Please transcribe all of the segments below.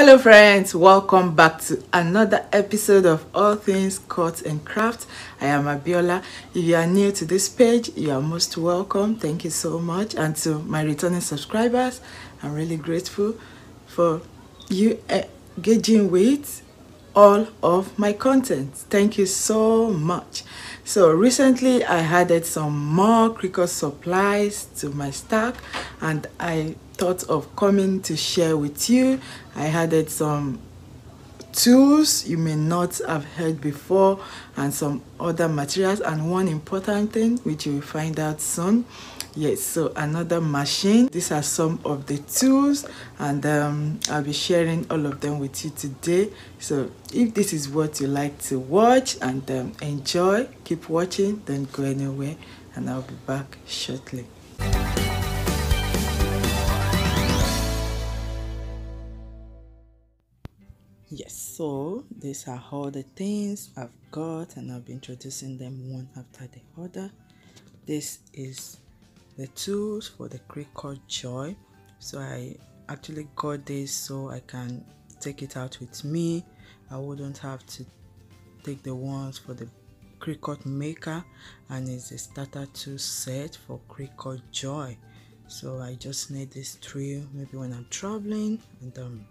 Hello friends, welcome back to another episode of All Things Cut and Craft. I am Abiola. If you are new to this page, you are most welcome. Thank you so much. And to my returning subscribers, I'm really grateful for you engaging with all of my content. Thank you so much. So recently I added some more Cricut supplies to my stack and I thought of coming to share with you. I added some tools you may not have heard before and some other materials, and one important thing which you will find out soon. Yes, so another machine. These are some of the tools, and I'll be sharing all of them with you today. So if this is what you like to watch and enjoy, keep watching, don't go anywhere, and I'll be back shortly. Yes, so these are all the things I've got, and I'll be introducing them one after the other. This is the tools for the Cricut Joy. So I actually got this so I can take it out with me. I wouldn't have to take the ones for the Cricut Maker, and it's a starter tool set for Cricut Joy. So I just need these three maybe when I'm traveling. And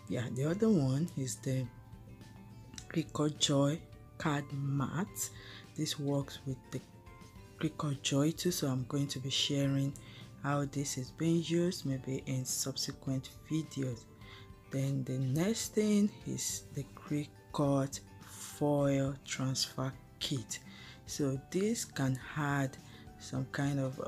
yeah, the other one is the Cricut Joy Card Mat. This works with the Cricut Joy too, so I'm going to be sharing how this is being used maybe in subsequent videos. Then the next thing is the Cricut foil transfer kit. So this can add some kind of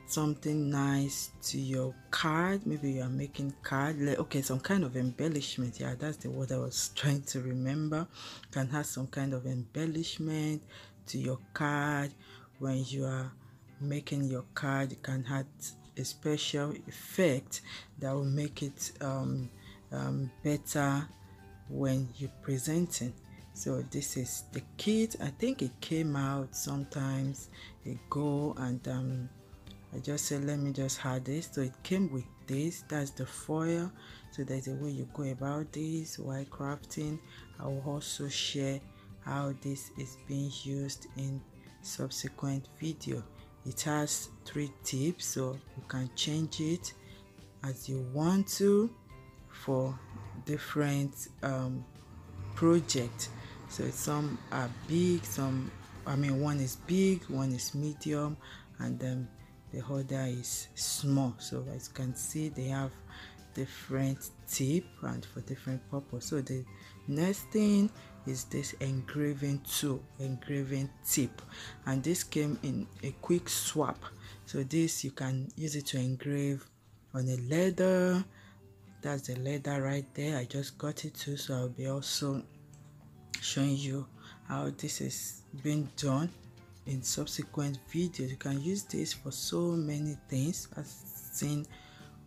something nice to your card. Maybe you are making card, okay, some kind of embellishment. Yeah, that's the word I was trying to remember. Can have some kind of embellishment to your card. When you are making your card, you can add a special effect that will make it better when you're presenting. So this is the kit. I think it came out sometimes ago, and I just said let me just add this. So it came with this. That's the foil. So there's a way you go about this while crafting. I will also share how this is being used in subsequent video. It has 3 tips, so you can change it as you want to for different projects. So some are big, one is big, one is medium, and then the other is small. So as you can see, they have different tip and for different purpose. So the next thing is this engraving tool, engraving tip, and this came in a quick swap. So this you can use it to engrave on a leather. That's the leather right there. I just got it too, so I'll be also showing you how this is being done in subsequent videos. You can use this for so many things as seen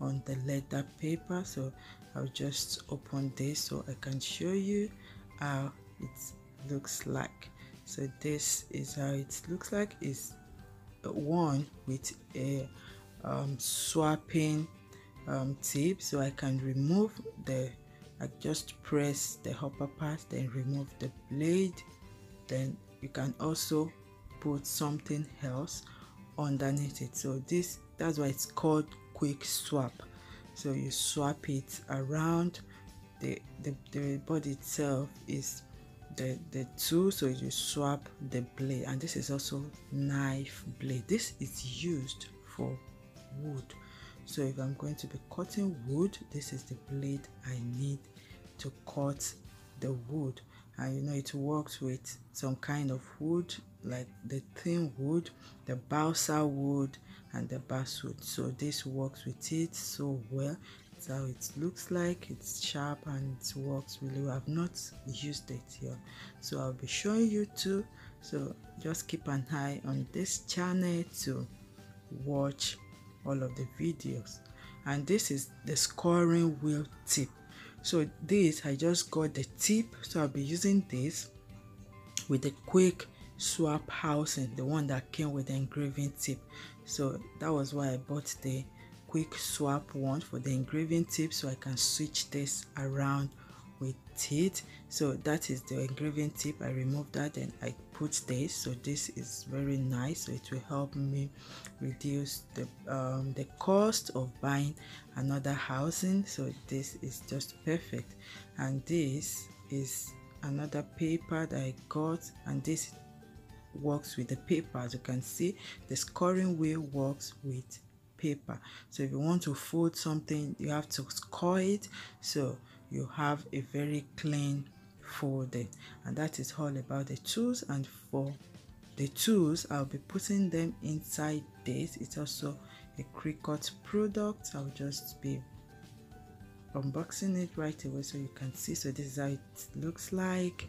on the leather paper. So I'll just open this so I can show you how it looks like. So this is how it looks like. It's one with a swapping tip, so I can remove I just press the upper part, then remove the blade. Then you can also put something else underneath it. So that's why it's called quick swap. So you swap it around. The body itself is the tool, so you swap the blade. And this is also knife blade. This is used for wood. So if I'm going to be cutting wood, this is the blade I need to cut the wood. And you know, it works with some kind of wood like the thin wood, the balsa wood, and the basswood. So this works with it so well. That's how it looks like. It's sharp and it works really well. I've not used it here, so I'll be showing you too. So just keep an eye on this channel to watch all of the videos. And this is the scoring wheel tip. So this, I just got the tip, so I'll be using this with the quick swap housing, the one that came with the engraving tip. So that was why I bought the quick swap one for the engraving tip, so I can switch this around with it. So that is the engraving tip. I removed that and I put this, so this is very nice, so it will help me reduce the cost of buying another housing. So this is just perfect. And this is another paper that I got, and this works with the paper. As you can see, the scoring wheel works with paper. So if you want to fold something, you have to score it, so you have a very clean folding. And that is all about the tools. And for the tools, I'll be putting them inside this. It's also a Cricut product. I'll just be unboxing it right away so you can see. So this is how it looks like.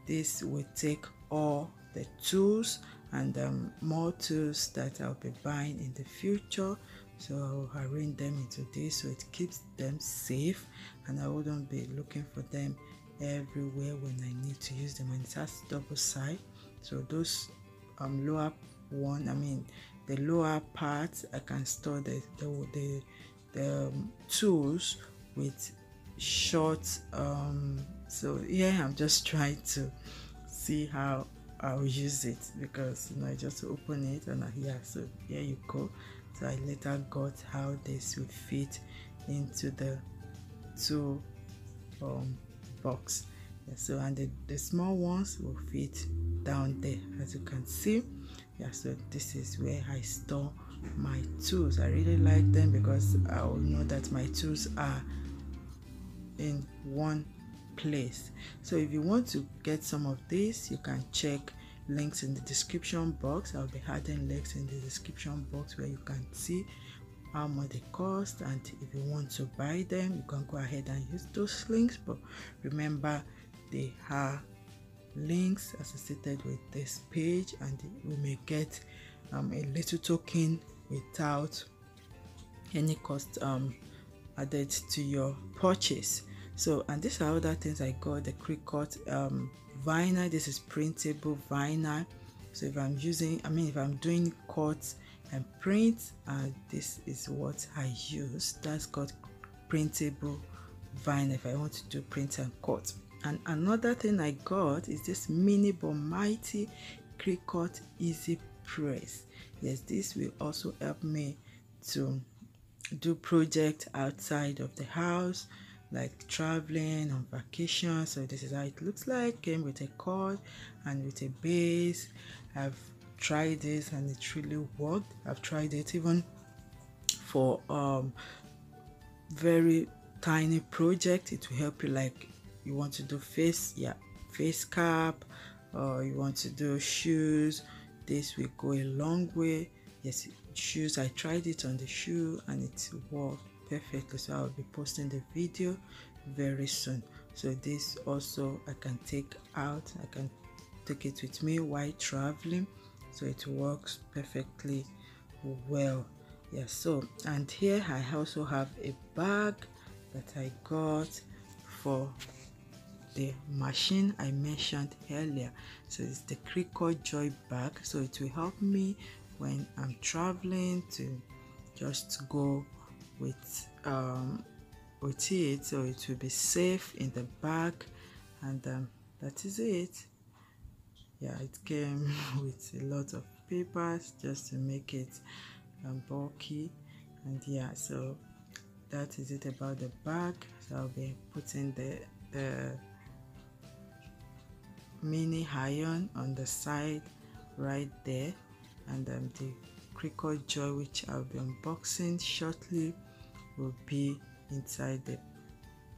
This will take all the tools and more tools that I'll be buying in the future. So I'll arrange them into this so it keeps them safe, and I wouldn't be looking for them everywhere when I need to use them. And it has double side, so those lower one, I mean the lower parts, I can store the tools with short so yeah, I'm just trying to see how I'll use it, because I just open it and yeah, so here you go. So I later got how this will fit into the tool box. Yeah, so and the small ones will fit down there, as you can see. Yeah, so this is where I store my tools. I really like them because I will know that my tools are in one place. So if you want to get some of this, you can check links in the description box. I'll be adding links in the description box where you can see how much they cost, and if you want to buy them, you can go ahead and use those links. But remember, they are links associated with this page, and we may get a little token without any cost added to your purchase. So, and these are other things I got. The Cricut vinyl. This is printable vinyl. So if I'm using, if I'm doing cuts and print, this is what I use. That's called printable vinyl if I want to do print and cut. And another thing I got is this mini but mighty Cricut Easypress. Yes, this will also help me to do projects outside of the house, like traveling on vacation. So this is how it looks like. Came with a cord and with a base. I've tried this and it really worked. I've tried it even for very tiny project. It will help you, like you want to do face cap, or you want to do shoes. This will go a long way. Yes, shoes, I tried it on the shoe and it worked perfectly. So I'll be posting the video very soon. So this also I can take out, I can take it with me while traveling, so it works perfectly well. Yeah, so and here I also have a bag that I got for the machine I mentioned earlier. So it's the Cricut Joy Bag. So it will help me when I'm traveling to just go with it, so it will be safe in the bag. And that is it. Yeah, it came with a lot of papers just to make it bulky. And yeah, so that is it about the bag. So I'll be putting the mini iron on the side right there, and the Cricut Joy, which I'll be unboxing shortly, will be inside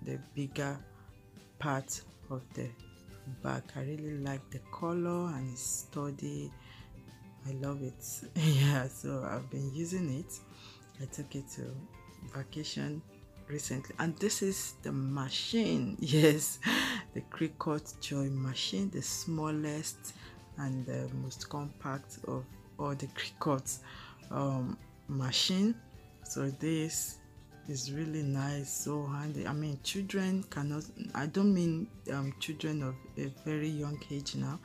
the bigger part of the bag. I really like the color and it's sturdy. I love it. Yeah, so I've been using it. I took it to vacation recently, and this is the machine. Yes, the Cricut Joy Machine, the smallest and the most compact of all the Cricut machine. So this is really nice, so handy. Children cannot, I don't mean children of a very young age now,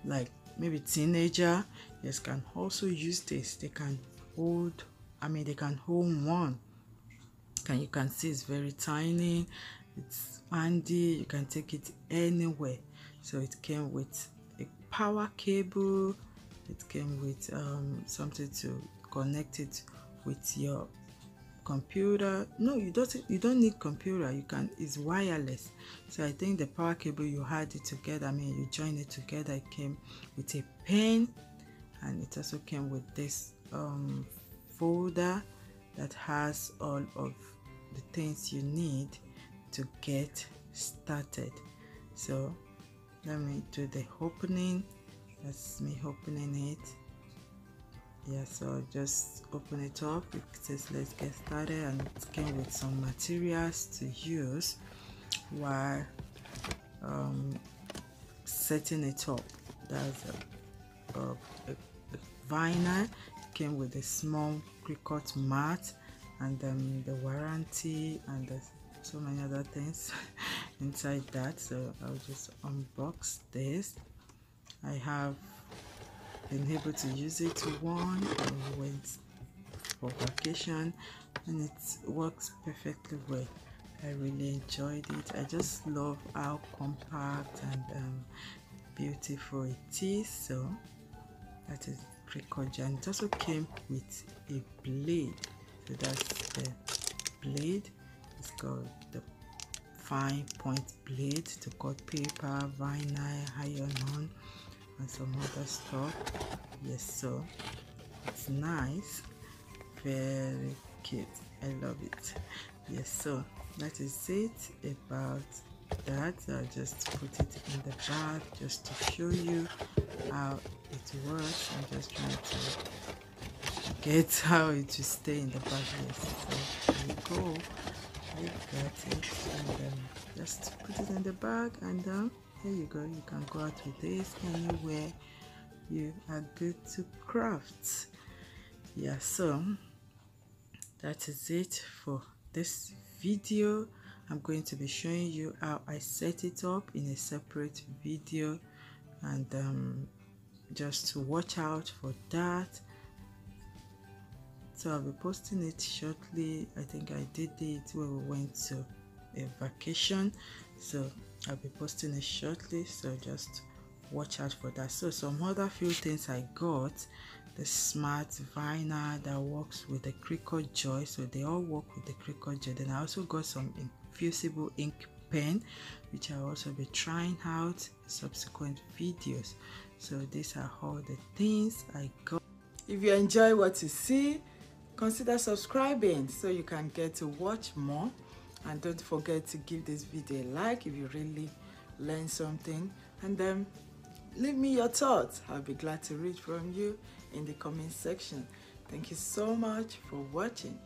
like maybe teenager, yes, can also use this. They can hold, they can hold one. You can see it's very tiny, it's handy, you can take it anywhere. So it came with a power cable, it came with something to connect it with your computer. No, you don't need computer, it's wireless. So I think the power cable, you had it together, I mean you join it together. It came with a pen, and it also came with this folder that has all of the things you need to get started. So let me do the opening. That's me opening it. Yeah, so just open it up. It says let's get started, and it came with some materials to use while setting it up. That's a vinyl. It came with a small Cricut mat, and the warranty, and so many other things inside that. So I'll just unbox this. I have been able to use it once. I went for vacation and it works perfectly well. I really enjoyed it. I just love how compact and beautiful it is. So that is Cricut Joy. And it also came with a blade. So that's the blade. It's called the fine point blade to cut paper, vinyl, iron on, and some other stuff. Yes, so it's nice, very cute. I love it. Yes, so that is it about that. I'll just put it in the bag just to show you how it works. I'm just trying to get how it will stay in the bag. Yes, so there you go. I got it, and just put it in the bag, and there you go. You can go out with this anywhere you are good to craft. Yeah, so that is it for this video. I'm going to be showing you how I set it up in a separate video, and just to watch out for that. So I'll be posting it shortly. I think I did it when we went to a vacation, so I'll be posting it shortly, so just watch out for that. So some other few things I got: the smart vinyl that works with the Cricut Joy, so they all work with the Cricut Joy. Then I also got some infusible ink pen, which I'll also be trying out in subsequent videos. So these are all the things I got. If you enjoy what you see, consider subscribing so you can get to watch more, and don't forget to give this video a like if you really learned something, and then leave me your thoughts. I'll be glad to read from you in the comment section. Thank you so much for watching.